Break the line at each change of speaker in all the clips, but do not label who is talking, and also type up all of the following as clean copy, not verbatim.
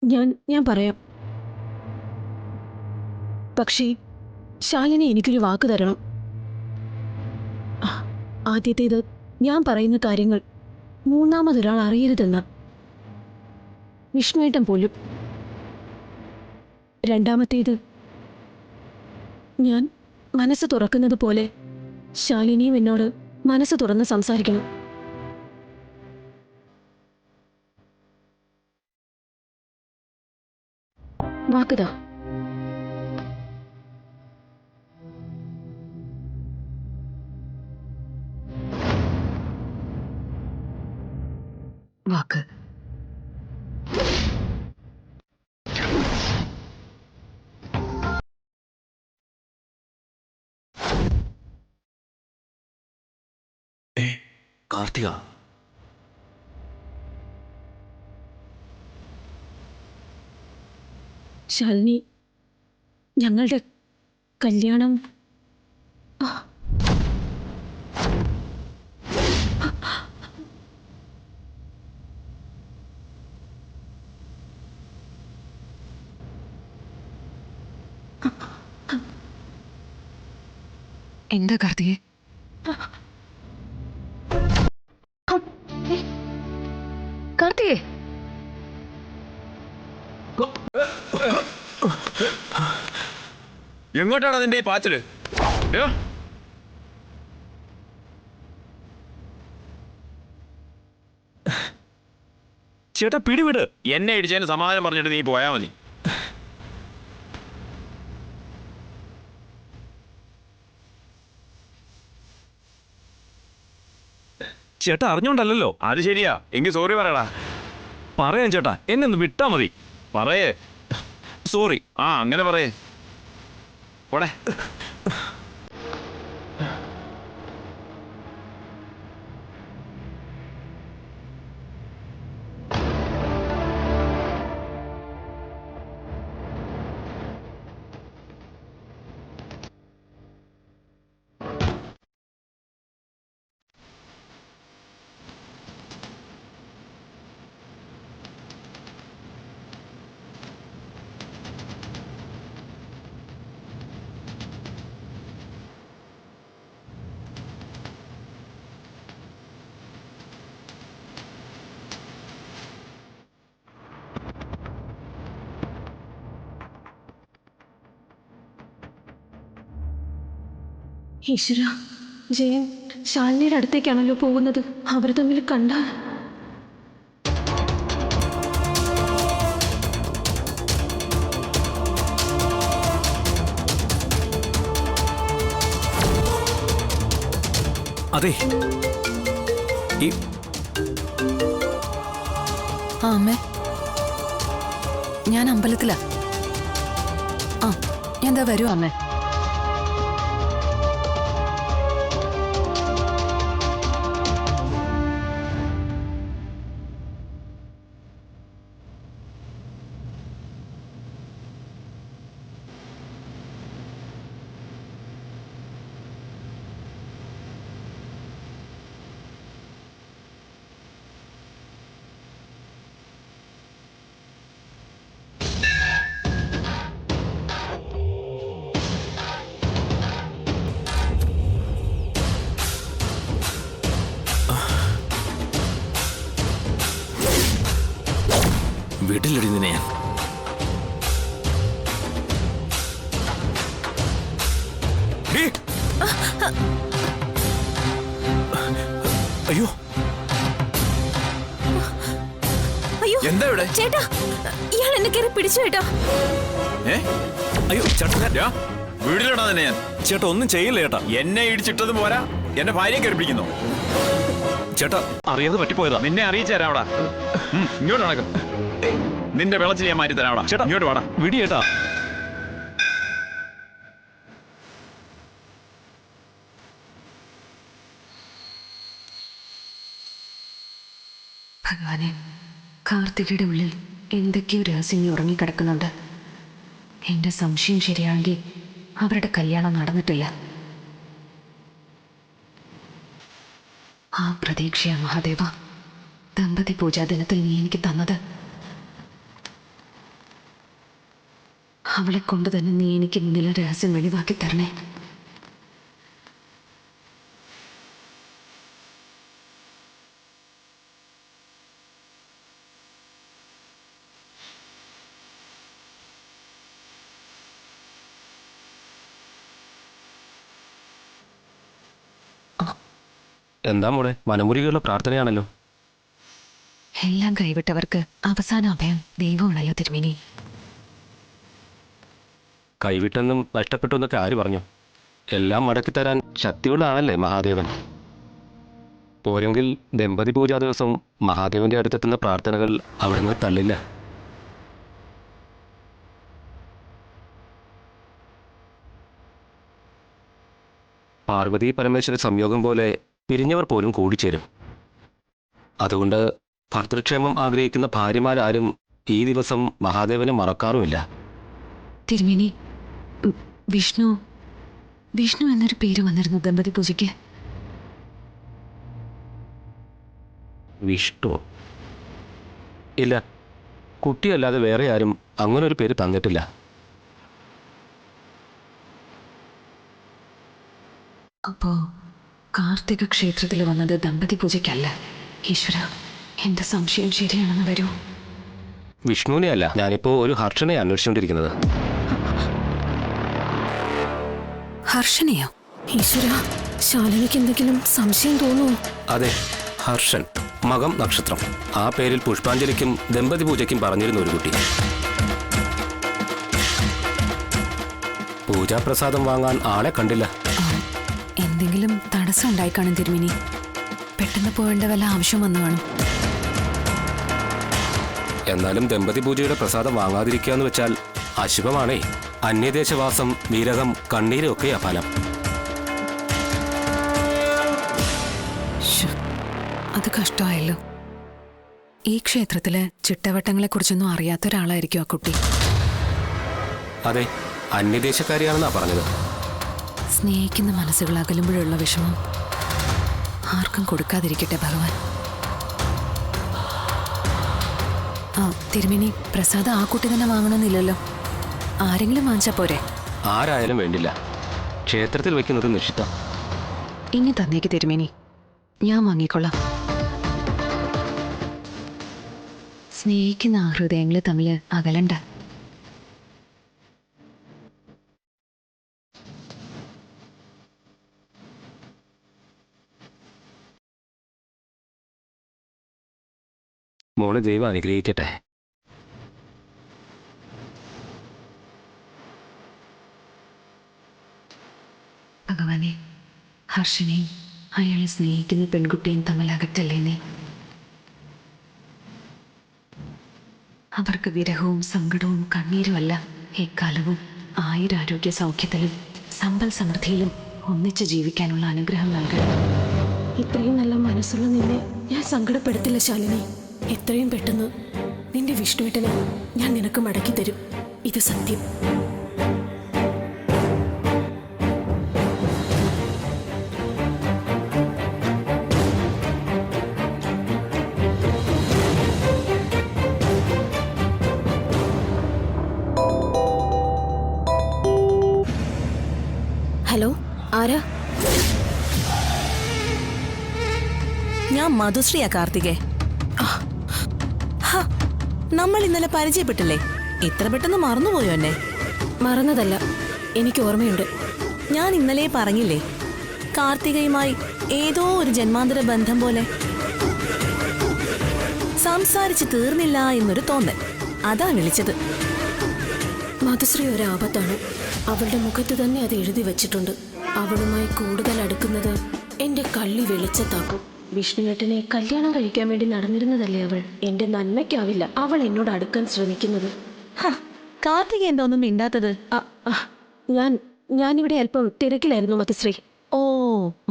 ഞാൻ പറയാം. പക്ഷേ ശാലിനി എനിക്കൊരു വാക്ക് തരണം. ആദ്യത്തേത്, ഞാൻ പറയുന്ന കാര്യങ്ങൾ മൂന്നാമതൊരാൾ അറിയരുതെന്ന്, വിഷ്ണുവേട്ടൻ പോലും. രണ്ടാമത്തേത്, ഞാൻ മനസ്സ് തുറക്കുന്നത് പോലെ ശാലിനിയും എന്നോട് മനസ്സ് തുറന്ന് സംസാരിക്കണം. വാക്കുതാ. വാക്ക്.
കാർത്തിക,
ശാലിനി, ഞങ്ങളുടെ കല്യാണം
എന്താ കാർത്തികേ? കാർത്തികേ,
എങ്ങോട്ടാണ് അതിന്റെ പാച്ചില്? ചേട്ടാ പിടിവിട്. എന്നെ ഇടിച്ചതിന് സമാധാനം പറഞ്ഞിട്ട് നീ പോയാ മതി. ചേട്ടാ അറിഞ്ഞോണ്ടല്ലോ. അത് ശരിയാ, എങ്കിൽ സോറി പറയടാ. പറയാം ചേട്ടാ, എന്നെ ഒന്ന് വിട്ടാ മതി. പറയേ. സോറി. അങ്ങനെ പറയേ. പോടെ.
ഈശ്വര, ജയൻ ശാലിനിയുടെ അടുത്തേക്കാണല്ലോ പോകുന്നത്. അവർ തമ്മിൽ കണ്ടാൽ.
അതെ,
അമ്മേ, ഞാൻ അമ്പലത്തിലാ. ഞാൻ എന്താ വരുവാ അമ്മേ.
വീട്ടിലടി നിന്നെ ഞാൻ. അയ്യോ
അയ്യോ
എന്താ ഇവിടെ?
ചേട്ടാ, ഇയാൾ എന്നെ കയറി പിടിച്ചു ചേട്ടാ.
അയ്യോ ചേട്ടാ, വീട്ടിലിടാ തന്നെ ഞാൻ. ചേട്ടാ ഒന്നും ചെയ്യില്ല ചേട്ടാ. എന്നെ ഇടിച്ചിട്ടത് പോരാ, എന്റെ ഭാര്യയെ കയറി പിടിക്കുന്നു. ചേട്ടാ അറിയാതെ പറ്റിപ്പോയതാ. നിന്നെ അറിയിച്ചു തരാം. അവിടെ ഇങ്ങോട്ട് നടക്കും. നിന്റെ വെള്ളത്തിൽ ഞാൻ മാറ്റി തരാം. ചേട്ടാ ഇങ്ങോട്ട് വാടാ. വിടി ചേട്ടാ.
ഭഗവാനെ, കാർത്തികയുടെ ഉള്ളിൽ എന്തൊക്കെയോ രഹസ്യങ്ങൾ ഉറങ്ങിക്കിടക്കുന്നുണ്ട്. എൻ്റെ സംശയം ശരിയാണെങ്കിൽ അവരുടെ കല്യാണം നടന്നിട്ടില്ല. ആ പ്രതീക്ഷയാ മഹാദേവ ദമ്പതി പൂജാ ദിനത്തിൽ നീ എനിക്ക് തന്നത്.
അവളെ കൊണ്ട് തന്നെ നീ എനിക്ക് മുന്നിലെ രഹസ്യം വെളിവാക്കി തരണേ.
എന്താ മോളെ, മനമുരുകിയുള്ള പ്രാർത്ഥനയാണല്ലോ.
എല്ലാം കൈവിട്ടവർക്ക് അവസാന അഭയം ദൈവമാണല്ലോ തിരുമേനി.
കൈവിട്ടെന്നും നഷ്ടപ്പെട്ടു എന്നൊക്കെ ആര് പറഞ്ഞു? എല്ലാം മടക്കി തരാൻ ശക്തിയുള്ളതാണല്ലേ മഹാദേവൻ. പോരെങ്കിൽ ദമ്പതി പൂജാ ദിവസം മഹാദേവന്റെ അടുത്തെത്തുന്ന പ്രാർത്ഥനകൾ അവിടുന്ന് തള്ളില്ല. പാർവതി പരമേശ്വര സംയോഗം പോലെ പിരിഞ്ഞവർ പോലും കൂടിച്ചേരും. അതുകൊണ്ട് ഭർതൃക്ഷേമം ആഗ്രഹിക്കുന്ന ഭാര്യമാരാരും ഈ ദിവസം മഹാദേവനെ മറക്കാറുമില്ല.
തിരുമേനി, വിഷ്ണു വിഷ്ണു എന്നൊരു പേര് വന്നിരുന്നു ദമ്പതി പൂജയ്ക്ക്.
വിഷ്ണു? ഇല്ല, കുട്ടിയല്ലാതെ വേറെ ആരും അങ്ങനൊരു പേര് തന്നിട്ടില്ല.
അപ്പോ കാർത്തിക ക്ഷേത്രത്തിൽ വന്നത് ദമ്പതി പൂജയ്ക്കല്ല. ഈശ്വര, എന്റെ സംശയം ശരിയാണെന്ന് വരൂ.
വിഷ്ണുവിനെ അല്ല, ഞാനിപ്പോ ഒരു ഹർഷനെ അന്വേഷിച്ചുകൊണ്ടിരിക്കുന്നത്.
ഹർഷനെയോ?
ഈശ്വര, ശാലിനിക്ക് എന്തെങ്കിലും സംശയം തോന്നുമോ?
അതെ, ഹർഷൻ. മകം നക്ഷത്രം. ആ പേരിൽ പുഷ്പാഞ്ജലിക്കും ദമ്പതി പൂജയ്ക്കും പറഞ്ഞിരുന്ന ഒരു കുട്ടി. പൂജാപ്രസാദം വാങ്ങാൻ ആളെ കണ്ടില്ല.
എന്തെങ്കിലും തടസ്സം ഉണ്ടായി കാണും തിരുമേനി. പെട്ടെന്ന് പോകേണ്ട വല്ല ആവശ്യം വന്നു കാണും.
എന്നാലും ദമ്പതി പൂജയുടെ പ്രസാദം വാങ്ങാതിരിക്കുക എന്ന് വെച്ചാൽ അശുഭമാണേ. അന്യദേശവാസം, വിരഹം, കണ്ണീരൊക്കെയാ ഫലം.
അത് കഷ്ടമായല്ലോ. ഈ ക്ഷേത്രത്തില് ചിട്ടവട്ടങ്ങളെ കുറിച്ചൊന്നും അറിയാത്ത ഒരാളായിരിക്കും ആ കുട്ടി.
അതെ, അന്യദേശക്കാരിയാണെന്നാ പറഞ്ഞത്.
സ്നേഹിക്കുന്ന മനസ്സുകൾ അകലുമ്പോഴുള്ള വിഷമം ആർക്കും കൊടുക്കാതിരിക്കട്ടെ ഭഗവാൻ. ആ തിരുമേനി, പ്രസാദം ആ കുട്ടി തന്നെ വാങ്ങണമെന്നില്ലല്ലോ. ആരെങ്കിലും വാങ്ങിച്ചാ പോരെ?
ആരായാലും വേണ്ടില്ല, ക്ഷേത്രത്തിൽ വെക്കുന്നത് നിഷിദ്ധം.
ഇനി തന്നേക്ക് തിരുമേനി, ഞാൻ വാങ്ങിക്കൊള്ളാം. സ്നേഹിക്കുന്ന ആ ഹൃദയങ്ങൾ തമ്മിൽ അകലണ്ട.
മോളെ ദൈവം അനുഗ്രഹിക്കട്ടെ.
ഭഗവാനെ, ഹർഷനെയും അയാളെ സ്നേഹിക്കുന്ന പെൺകുട്ടിയും തമ്മിൽ അകറ്റല്ലേ നീ. അവർക്ക് വിരഹവും സങ്കടവും കണ്ണീരുമല്ല, എക്കാലവും ആയുരാരോഗ്യ സൗഖ്യത്തിലും സമ്പൽ സമൃദ്ധിയിലും ഒന്നിച്ച് ജീവിക്കാനുള്ള അനുഗ്രഹം നൽകണം.
ഇത്രയും നല്ല മനസ്സുള്ള നിന്നെ ഞാൻ സങ്കടപ്പെടുത്തില്ല ശാലിനി. എത്രയും പെട്ടെന്ന് നിന്റെ വിഷ്ണുവേട്ടനെ ഞാൻ നിനക്ക് മടക്കി തരും. ഇത് സത്യം. ഹലോ, ആരാ?
ഞാൻ മധുശ്രീയാ കാർത്തികേ. നമ്മൾ ഇന്നലെ പരിചയപ്പെട്ടില്ലേ? ഇത്ര പെട്ടെന്ന് മറന്നുപോയോ എന്നെ?
മറന്നതല്ല, എനിക്ക് ഓർമ്മയുണ്ട്.
ഞാൻ ഇന്നലെ പറഞ്ഞില്ലേ, കാർത്തികയുമായി ഏതോ ഒരു ജന്മാന്തര ബന്ധം പോലെ. സംസാരിച്ച് തീർന്നില്ല എന്നൊരു തോന്നൽ, അതാ വിളിച്ചത്.
മധുശ്രീ ഒരു ആപത്താണ്. അവളുടെ മുഖത്ത് തന്നെ അത് എഴുതി വച്ചിട്ടുണ്ട്. അവളുമായി കൂടുതൽ അടുക്കുന്നത് എന്റെ കള്ളി വെളിച്ചത്താക്കും. വിഷ്ണുവേട്ടനെ കല്യാണം കഴിക്കാൻ വേണ്ടി നടന്നിരുന്നതല്ലേ അവൾ. എന്റെ നന്മയ്ക്കാവില്ല അവൾ എന്നോട് അടുക്കാൻ ശ്രമിക്കുന്നത്.
കാർത്തിക എന്താ ഒന്നും മിണ്ടാത്തത്?
ഞാനിവിടെ അല്പം തിരക്കിലായിരുന്നു മധുശ്രീ.
ഓ,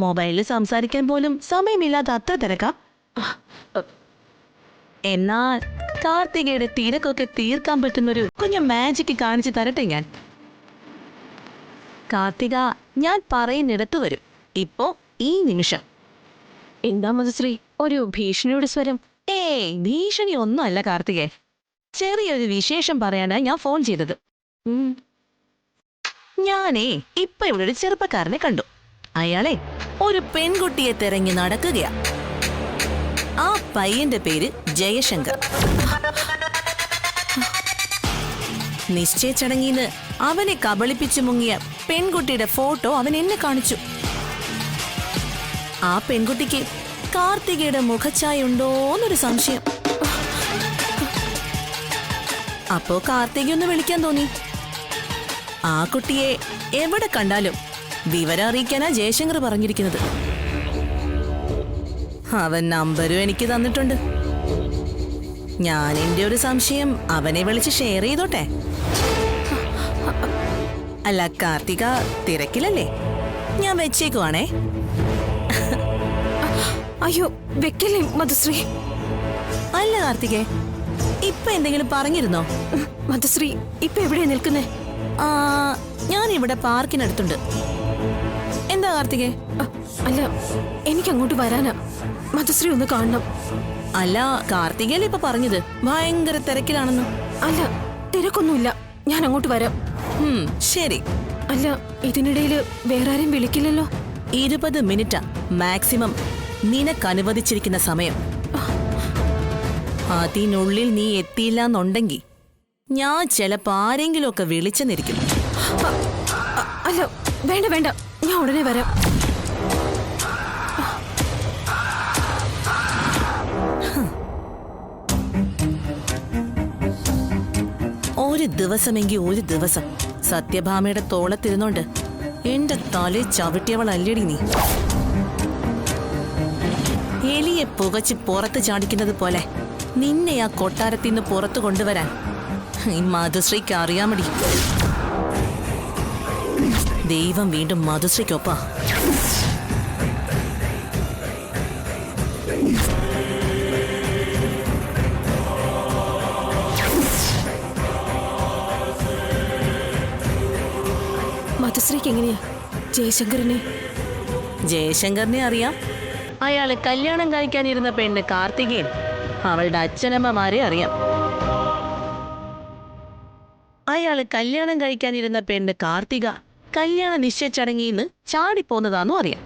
മൊബൈലിൽ സംസാരിക്കാൻ പോലും സമയമില്ലാത്ത അത്ര തിരക്കാ. എന്നാൽ കാർത്തികയുടെ തിരക്കൊക്കെ തീർക്കാൻ പറ്റുന്നൊരു കുഞ്ഞു മാജിക്ക് കാണിച്ചു തരട്ടെ ഞാൻ. കാർത്തിക, ഞാൻ പറയുന്നിടത്ത് വരും. ഇപ്പോ ഈ നിമിഷം.
എന്താ മധുശ്രീ ഒരു ഭീഷണിയുടെ സ്വരം?
ഭീഷണി ഒന്നും അല്ല കാർത്തികേ. ചെറിയൊരു വിശേഷം പറയാനാ ഞാൻ ഫോൺ ചെയ്തത്. ഞാനേ ഇപ്പൊ ഇവിടെ ഒരു ചെറുപ്പക്കാരനെ കണ്ടു. അയാളെ ഒരു പെൺകുട്ടിയെ തിരഞ്ഞു നടക്കുകയാ. ആ പയ്യന്റെ പേര് ജയശങ്കർ. നിശ്ചയ ചടങ്ങിന്ന് അവനെ കബളിപ്പിച്ചു മുങ്ങിയ പെൺകുട്ടിയുടെ ഫോട്ടോ അവൻ എന്നെ കാണിച്ചു. ആ പെൺകുട്ടിക്ക് കാർത്തികയുടെ മുഖഛായ ഉണ്ടോന്നൊരു സംശയം. അപ്പോ കാർത്തിക ഒന്ന് വിളിക്കാൻ തോന്നി. ആ കുട്ടിയെ എവിടെ കണ്ടാലും വിവരം അറിയിക്കാനാ ജയശങ്കർ പറഞ്ഞിരിക്കുന്നത്. അവൻ നമ്പരും എനിക്ക് തന്നിട്ടുണ്ട്. ഞാൻ എന്റെ ഒരു സംശയം അവനെ വിളിച്ച് ഷെയർ ചെയ്തോട്ടെ. അല്ല കാർത്തിക തിരക്കിലല്ലേ? ഞാൻ വെച്ചേക്കുവാണേ.
അയ്യോ വെക്കല്ലേ മധുശ്രീ.
അല്ല കാർത്തികേ, ഇപ്പൊ എന്തെങ്കിലും പറഞ്ഞിരുന്നോ?
മധുശ്രീ ഇപ്പൊ എവിടെയാ നിൽക്കുന്നേ?
ഞാൻ ഇവിടെ പാർക്കിനടുത്തുണ്ട്. എന്താ കാർത്തികേ?
അല്ല എനിക്ക് അങ്ങോട്ട് വരാനാ. മധുശ്രീ ഒന്ന് കാണണം.
അല്ല കാർത്തികേല ഇപ്പൊ പറഞ്ഞത് ഭയങ്കര തിരക്കിലാണെന്ന്.
അല്ല തിരക്കൊന്നുമില്ല, ഞാൻ അങ്ങോട്ട് വരാം.
ശരി.
അല്ല ഇതിനിടയില് വേറെ ആരും വിളിക്കില്ലല്ലോ?
20 മിനിറ്റാ മാക്സിമം നിനക്ക് അനുവദിച്ചിരിക്കുന്ന സമയം. അതിനുള്ളിൽ നീ എത്തിയില്ല എന്നുണ്ടെങ്കിൽ ഞാൻ ചിലപ്പോ ആരെങ്കിലും ഒക്കെ വിളിച്ചെന്നിരിക്കും.
അല്ല വേണ്ട വേണ്ട, ഞാൻ ഉടനെ വരാം.
ഒരു ദിവസമെങ്കിൽ ഒരു ദിവസം സത്യഭാമയുടെ തോളത്തിരുന്നോണ്ട് എന്റെ തലേ ചവിട്ടിയവളല്ലേടി നീ. എലിയെ പുകച്ച് പുറത്ത് ചാടിക്കുന്നത് പോലെ നിന്നെ ആ കൊട്ടാരത്തിൽ നിന്ന് പുറത്തു കൊണ്ടുവരാൻ ഈ മധുശ്രീക്ക് അറിയാമടി. ദൈവം വീണ്ടും മധുശ്രീക്കൊപ്പാ.
മധുശ്രീക്ക് എങ്ങനെയാ
ജയശങ്കറിനെ അറിയാം. അയാളെ കല്യാണം കഴിക്കാനിരുന്ന പെണ്ണ് കാർത്തികേയൻ അവളുടെ അച്ഛനമ്മമാരെ അറിയാം. അയാള് കല്യാണം കഴിക്കാനിരുന്ന പെണ്ണ് കാർത്തിക കല്യാണ നിശ്ചയ ചടങ്ങിന്ന് ചാടിപ്പോന്നതാന്നും അറിയാം.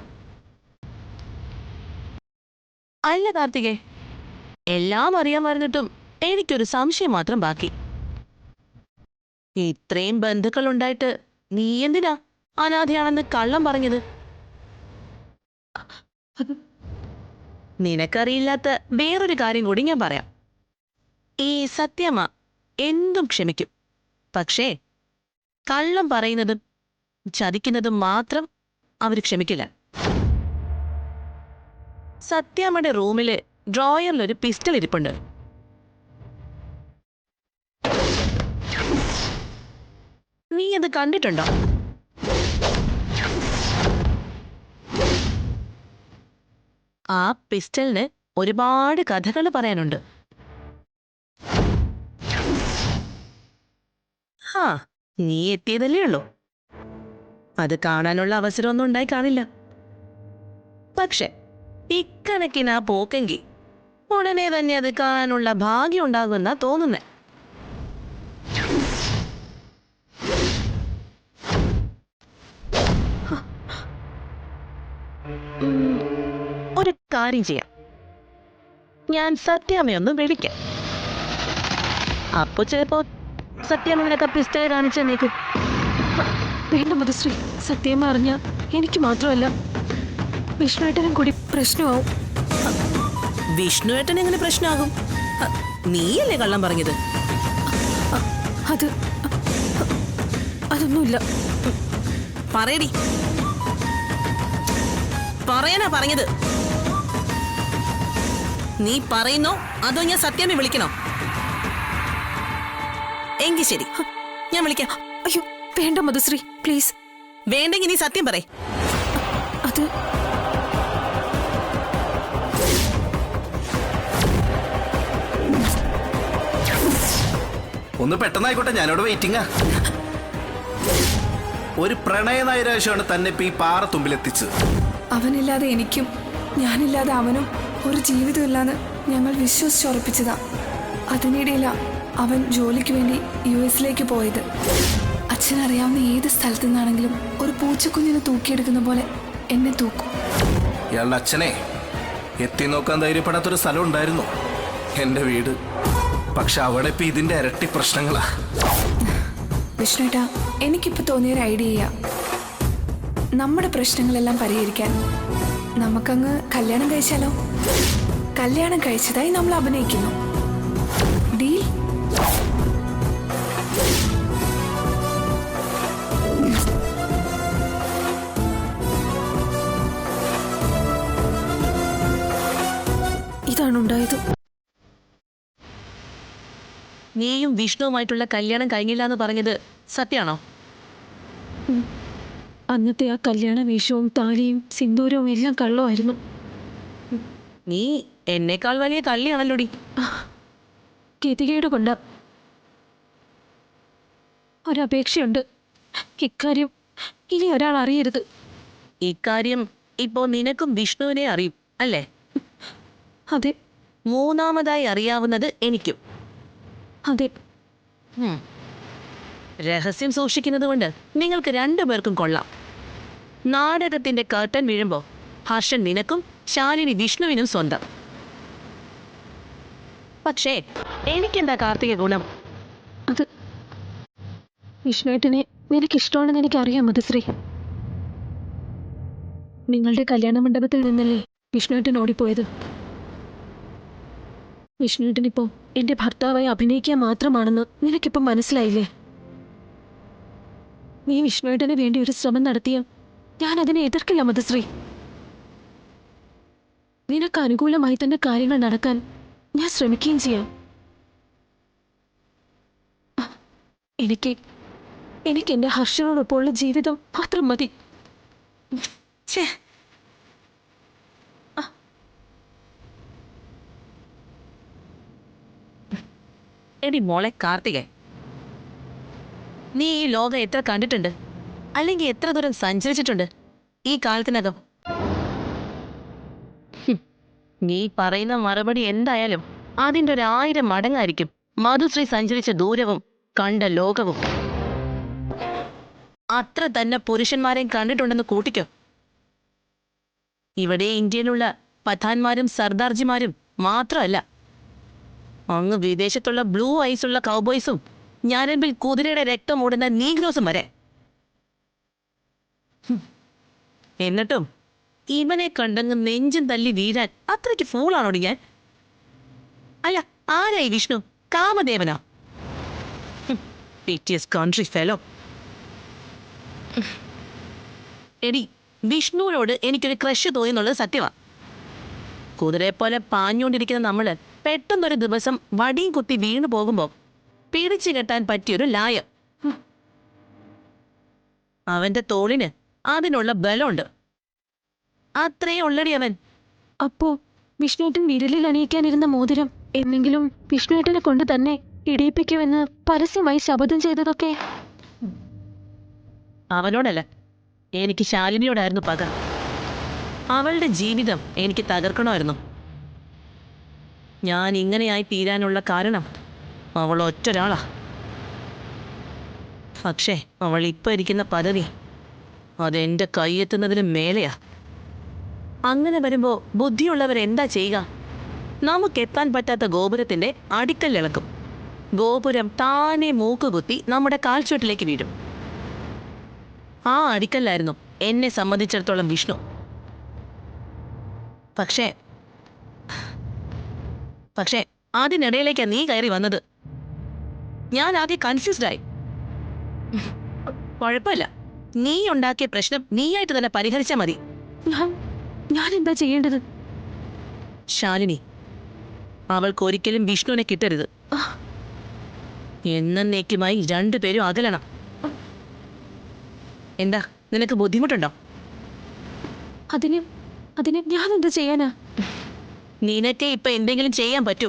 അല്ല കാർത്തികേ, എല്ലാം അറിയാൻ പറഞ്ഞിട്ടും എനിക്കൊരു സംശയം മാത്രം ബാക്കി. ഇത്രയും ബന്ധുക്കൾ ഉണ്ടായിട്ട് നീ എന്തിനാ അനാഥയാണെന്ന് കള്ളം പറഞ്ഞത്? നിനക്കറിയില്ലാത്ത വേറൊരു കാര്യം കൂടി ഞാൻ പറയാം. ഈ സത്യമ്മ എന്തും ക്ഷമിക്കും. പക്ഷേ കള്ളം പറയുന്നതും ചതിക്കുന്നതും മാത്രം അവർ ക്ഷമിക്കില്ല. സത്യമ്മയുടെ റൂമില് ഡ്രോയറിലൊരു പിസ്റ്റൾ ഇരിപ്പുണ്ട്. നീ അത് കണ്ടിട്ടുണ്ടോ? ആ പിസ്റ്റലിന് ഒരുപാട് കഥകൾ പറയാനുണ്ട്. നീ എത്തിയതല്ലേ ഉള്ളൂ. അത് കാണാനുള്ള അവസരമൊന്നും ഉണ്ടായി കാണില്ല. പക്ഷെ ഇക്കണക്കിനാ പോക്കെങ്കിൽ ഉടനെ തന്നെ അത് കാണാനുള്ള ഭാഗ്യം ഉണ്ടാകുമെന്നാ തോന്നുന്നേ. ഒരു കാര്യം ചെയ്യാം, ഞാൻ സത്യാമ്മയൊന്ന് വിളിക്കാം. അപ്പൊ ചിലപ്പോ സത്യാമ്മ നിനക്ക് പിസ്റ്റൾ കാണിച്ചേക്കും.
വേണ്ട മധുശ്രീ, സത്യം അറിഞ്ഞ എനിക്ക് മാത്രമല്ല വിഷ്ണുവേട്ടനും കൂടി പ്രശ്നമാവും.
വിഷ്ണുവേട്ടൻ എങ്ങനെ പ്രശ്നമാകും? നീയല്ലേ കള്ളം പറഞ്ഞത്?
അതൊന്നുമില്ല.
പറയടി, പറയാനാ പറഞ്ഞത്. നീ പറയുന്നോ അതോ ഞാൻ സത്യാമ്മയെ വിളിക്കണോ? എങ്കിൽ ശരി, ഞാൻ വിളിക്കാം.
അയ്യോ വേണ്ട മധുശ്രീ, പ്ലീസ്.
വേണ്ടെങ്കിൽ നീ സത്യം പറയ്.
അത്
ഒന്ന് പെട്ടെന്നായിക്കോട്ടെ, ഞാനവിടെ വെയിറ്റിംഗാ. ഒരു പ്രണയ നൈരാശ്യമാണ് തന്നെ ഇപ്പൊ ഈ പാറത്തുമ്പിലെത്തിച്ചത്.
അവനില്ലാതെ എനിക്കും ഞാനില്ലാതെ അവനും ഒരു ജീവിതമില്ലാന്ന് ഞങ്ങൾ വിശ്വസിച്ചുറപ്പിച്ചതാ. അതിനിടയിലാ അവൻ ജോലിക്ക് വേണ്ടി US പോയത്. അച്ഛനറിയാവുന്ന ഏത് സ്ഥലത്തു നിന്നാണെങ്കിലും ഒരു പൂച്ചക്കുഞ്ഞിനെ തൂക്കിയെടുക്കുന്ന പോലെ എന്നെ തൂക്കും.
ഇയാളുടെ അച്ഛനെ എത്തി നോക്കാൻ ധൈര്യപ്പെടാത്തൊരു സ്ഥലം ഉണ്ടായിരുന്നു, എൻ്റെ വീട്. പക്ഷെ അവിടെ ഇപ്പൊ ഇതിന്റെ ഇരട്ടി പ്രശ്നങ്ങളാ.
വിഷ്ണുട്ടാ, എനിക്കിപ്പോൾ തോന്നിയൊരു ഐഡിയ ചെയ്യാം. നമ്മുടെ പ്രശ്നങ്ങളെല്ലാം പരിഹരിക്കാൻ നമുക്കങ്ങ് കല്യാണം കഴിച്ചാലോ? കല്യാണം കഴിച്ചതായി നമ്മൾ അഭിനയിക്കുന്നു. ഡീൽ?
ഇതാണ് ഉണ്ടായത്.
നീയും വിഷ്ണുവുമായിട്ടുള്ള കല്യാണം കഴിഞ്ഞില്ല എന്ന് പറഞ്ഞത് സത്യമാണോ?
അന്നത്തെ ആ കല്യാണ വേഷവും താലിയും സിന്ദൂരവും എല്ലാം കള്ളമായിരുന്നു.
നീ എന്നേക്കാൾ വലിയ കള്ളിയാണല്ലോടി.
ഗതികേട് കൊണ്ട ഒരപേക്ഷയുണ്ട്. ഇക്കാര്യം ഇനി ഒരാൾ അറിയരുത്.
ഇക്കാര്യം ഇപ്പോ നിനക്കും വിഷ്ണുവിനെ അറിയും അല്ലേ?
അതെ,
മൂന്നാമതായി അറിയാവുന്നത് എനിക്കും.
അതെ.
രഹസ്യം സൂക്ഷിക്കുന്നത് കൊണ്ട് നിങ്ങൾക്ക് രണ്ടുപേർക്കും കൊള്ളാം. നാടകത്തിന്റെ കർട്ടൻ വീഴുമ്പോ ഹർഷൻ നിനക്കും ശാലിനി വിഷ്ണുവിനും സ്വന്തം. പക്ഷേ എനിക്കെന്താ കാർത്തിക ഗുണം?
അത് വിഷ്ണുവേട്ടനെ നിനക്കിഷ്ടമാണെന്ന് എനിക്കറിയാം മധുശ്രീ. നിങ്ങളുടെ കല്യാണ മണ്ഡപത്തിൽ നിന്നല്ലേ വിഷ്ണുവേട്ടൻ ഓടിപ്പോയത്. വിഷ്ണുവേട്ടനിപ്പോ എന്റെ ഭർത്താവായി അഭിനയിക്കാൻ മാത്രമാണെന്ന് നിനക്കിപ്പം മനസ്സിലായില്ലേ? നീ വിഷ്ണുവേട്ടന് വേണ്ടി ഒരു ശ്രമം നടത്തിയ ഞാൻ അതിനെ എതിർക്കില്ല മധുശ്രീ. നിനക്ക് അനുകൂലമായി തന്നെ കാര്യങ്ങൾ നടക്കാൻ ഞാൻ ശ്രമിക്കുകയും ചെയ്യാം. എനിക്ക് എന്റെ ഹർഷനോടൊപ്പമുള്ള ജീവിതം മാത്രം മതി.
ഛേ, എടി മോളെ കാർത്തികേ, നീ ഈ ലോകം എത്ര കണ്ടിട്ടുണ്ട്? അല്ലെങ്കിൽ എത്ര ദൂരം സഞ്ചരിച്ചിട്ടുണ്ട് ഈ കാലത്തിനകം? നീ പറയുന്ന മറുപടി എന്തായാലും അതിൻ്റെ 1000 മടങ്ങായിരിക്കും മധുശ്രീ സഞ്ചരിച്ച ദൂരവും കണ്ട ലോകവും. അത്ര തന്നെ പുരുഷന്മാരെയും കണ്ടിട്ടുണ്ടെന്ന് കൂട്ടിക്കോ. ഇവിടെ ഇന്ത്യയിലുള്ള പത്താന്മാരും സർദാർജിമാരും മാത്രമല്ല, അങ്ങ് വിദേശത്തുള്ള ബ്ലൂ ഐസുള്ള കൗബോയ്സും ഞാനെമ്പിൽ കുതിരയുടെ രക്തം ഓടുന്ന നീഗ്രോസും വരെ. എന്നിട്ടും ഇവനെ കണ്ടങ്ങ് നെഞ്ചും തല്ലി വീഴാൻ അത്രയ്ക്ക് ഫൂളാണോടി ഞാൻ? അല്ല, ആരായി വിഷ്ണു? കാമദേവനാ? Piteous country fellow. എടി, വിഷ്ണുവിനോട് എനിക്കൊരു ക്രഷ് തോന്നുന്നുള്ളത് സത്യമാണ്. കുതിരയെപ്പോലെ പാഞ്ഞുകൊണ്ടിരിക്കുന്ന നമ്മള് പെട്ടെന്നൊരു ദിവസം വടിയും കുത്തി വീണു പോകുമ്പോൾ പിടിച്ചു കെട്ടാൻ പറ്റിയൊരു ലായം. അവന്റെ തോളിന് അതിനുള്ള ബലമുണ്ട്. അത്രേ ഉള്ളടി അവൻ.
അപ്പോ വിഷ്ണുവേട്ടൻ വിരലിൽ അണിയിക്കാനിരുന്ന മോതിരം എന്നെങ്കിലും വിഷ്ണുവേട്ടനെ കൊണ്ട് തന്നെ ഇടിയിപ്പിക്കുമെന്ന് പരസ്യമായി ശപഥം ചെയ്തതൊക്കെ
അവനോടല്ല, എനിക്ക് ശാലിനിയോടായിരുന്നു പക. അവളുടെ ജീവിതം എനിക്ക് തകർക്കണമായിരുന്നു. ഞാൻ ഇങ്ങനെയായി തീരാനുള്ള കാരണം അവൾ ഒറ്റൊരാളാ. പക്ഷേ അവൾ ഇപ്പോൾ ഇരിക്കുന്ന പദവി അതെൻ്റെ കൈയെത്തുന്നതിന് മേലെയാ. അങ്ങനെ വരുമ്പോൾ ബുദ്ധിയുള്ളവരെന്താ ചെയ്യുക? നമുക്കെത്താൻ പറ്റാത്ത ഗോപുരത്തിൻ്റെ അടിക്കല്ലിളക്കും. ഗോപുരം താനെ മൂക്കുകുത്തി നമ്മുടെ കാൽച്ചുവട്ടിലേക്ക് വീഴും. ആ അടിക്കല്ലായിരുന്നു എന്നെ സംബന്ധിച്ചിടത്തോളം വിഷ്ണു. പക്ഷേ അതിനിടയിലേക്കാണ് നീ കയറി വന്നത്. ഞാൻ ആദ്യം കൺഫ്യൂസ്ഡായി. കുഴപ്പമില്ല, നീ ഉണ്ടാക്കിയ പ്രശ്നം നീയായിട്ട് തന്നെ പരിഹരിച്ചാൽ മതി.
ഞാൻ എന്താ ചെയ്യേണ്ടത്?
ശാലിനി, അവൾക്കൊരിക്കലും വിഷ്ണുവിനെ കിട്ടരുത്. എന്നേക്കുമായി രണ്ടുപേരും അകലണം. എന്താ, നിനക്ക് ബുദ്ധിമുട്ടുണ്ടോ?
അതിന് ഞാൻ എന്താ ചെയ്യാനാ?
നിനക്ക് ഇപ്പൊ എന്തെങ്കിലും ചെയ്യാൻ പറ്റൂ.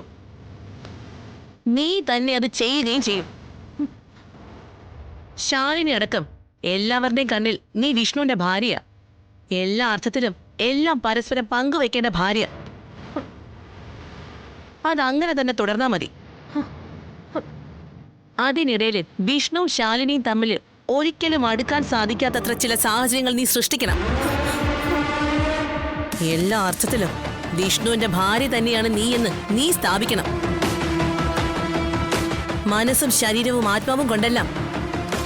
നീ തന്നെ അത് ചെയ്യുകയും ചെയ്യും. ശാലിനി അടക്കം എല്ലാവരുടെയും കണ്ണിൽ നീ വിഷ്ണുവിന്റെ ഭാര്യ. എല്ലാ അർത്ഥത്തിലും എല്ലാം പരസ്പരം പങ്കുവെക്കേണ്ട ഭാര്യ. അതങ്ങനെ തന്നെ തുടർന്നാൽ മതി. അതിനിടയിൽ വിഷ്ണുവും ശാലിനിയും തമ്മിൽ ഒരിക്കലും അടുക്കാൻ സാധിക്കാത്തത്ര ചില സാഹചര്യങ്ങൾ നീ സൃഷ്ടിക്കണം. എല്ലാ അർത്ഥത്തിലും വിഷ്ണുവിന്റെ ഭാര്യ തന്നെയാണ് നീ എന്ന് നീ സ്ഥാപിക്കണം. മനസ്സും ശരീരവും ആത്മാവും കൊണ്ടെല്ലാം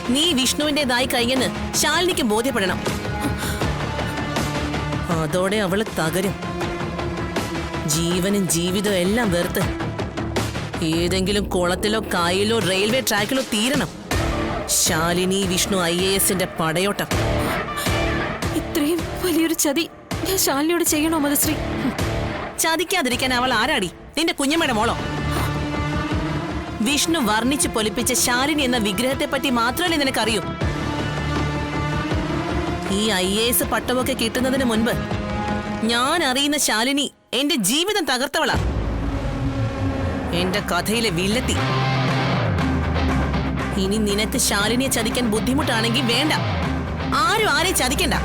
നീ വിഷ്ണുവിൻ്റെതായി കഴിഞ്ഞെന്ന് ശാലിനിക്ക് ബോധ്യപ്പെടണം. അതോടെ അവള് തകരും. ജീവനും ജീവിതവും എല്ലാം വെറുത്ത് ഏതെങ്കിലും കുളത്തിലോ കായലിലോ റെയിൽവേ ട്രാക്കിലോ തീരണം. ശാലിനി വിഷ്ണു IASന്റെ പടയോട്ടം.
ഇത്രയും വലിയൊരു ചതി ഞാൻ ശാലിനിയോട് ചെയ്യണോ മധുശ്രീ?
ചതിക്കാതിരിക്കാൻ അവൾ ആരാടി? നിന്റെ കുഞ്ഞമ്മയുടെ മോളോ? വിഷ്ണു വർണ്ണിച്ച് പൊലിപ്പിച്ച ശാലിനി എന്ന വിഗ്രഹത്തെ പറ്റി മാത്രമല്ലേ നിനക്കറിയൂ? ഈ IAS പട്ടമൊക്കെ കിട്ടുന്നതിന് മുൻപ് ഞാൻ അറിയുന്ന ശാലിനി എന്റെ ജീവിതം തകർത്തവളാ. എന്റെ കഥയിലെ വില്ലത്തി. ഇനി നിനക്ക് ശാലിനിയെ ചതിക്കാൻ ബുദ്ധിമുട്ടാണെങ്കിൽ വേണ്ട, ആരും ആരെയും ചതിക്കണ്ട.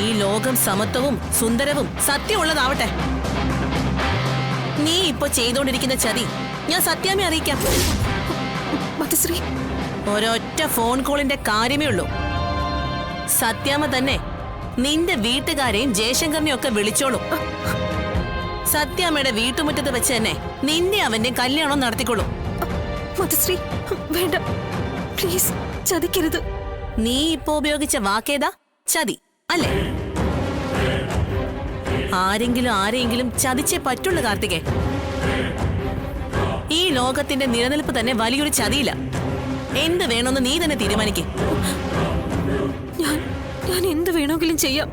ഈ ലോകം സമത്വവും സുന്ദരവും സത്യമുള്ളതാവട്ടെ. നീ ഇപ്പൊ ചെയ്തുകൊണ്ടിരിക്കുന്ന ചതി ഞാൻ സത്യാമ്മയെ അറിയിക്കാം.
മധുശ്രീ,
ഒരൊറ്റ ഫോൺ കോളിന്റെ കാര്യമേ ഉള്ളൂ. സത്യാമ്മ തന്നെ നിന്റെ വീട്ടുകാരെയും ജയശങ്കറിനെയും ഒക്കെ വിളിച്ചോളും. സത്യാമ്മയുടെ വീട്ടുമുറ്റത്ത് വെച്ച് തന്നെ നിന്റെ അവന്റെ കല്യാണം നടത്തിക്കൊള്ളും.
മധുശ്രീ, വേണ്ട, പ്ലീസ് ചതിക്കരുത്.
നീ ഇപ്പൊ ഉപയോഗിച്ച വാക്കേതാ? ചതി അല്ലേ? ആരെങ്കിലും ചതിച്ചേ പറ്റുള്ളൂ കാർത്തികേ. ഈ ലോകത്തിന്റെ നിലനിൽപ്പ് തന്നെ വലിയൊരു ചതിയില്ല. എന്ത് വേണമെന്ന് നീ തന്നെ തീരുമാനിക്കേ.
ഞാൻ എന്ത് വേണമെങ്കിലും ചെയ്യാം.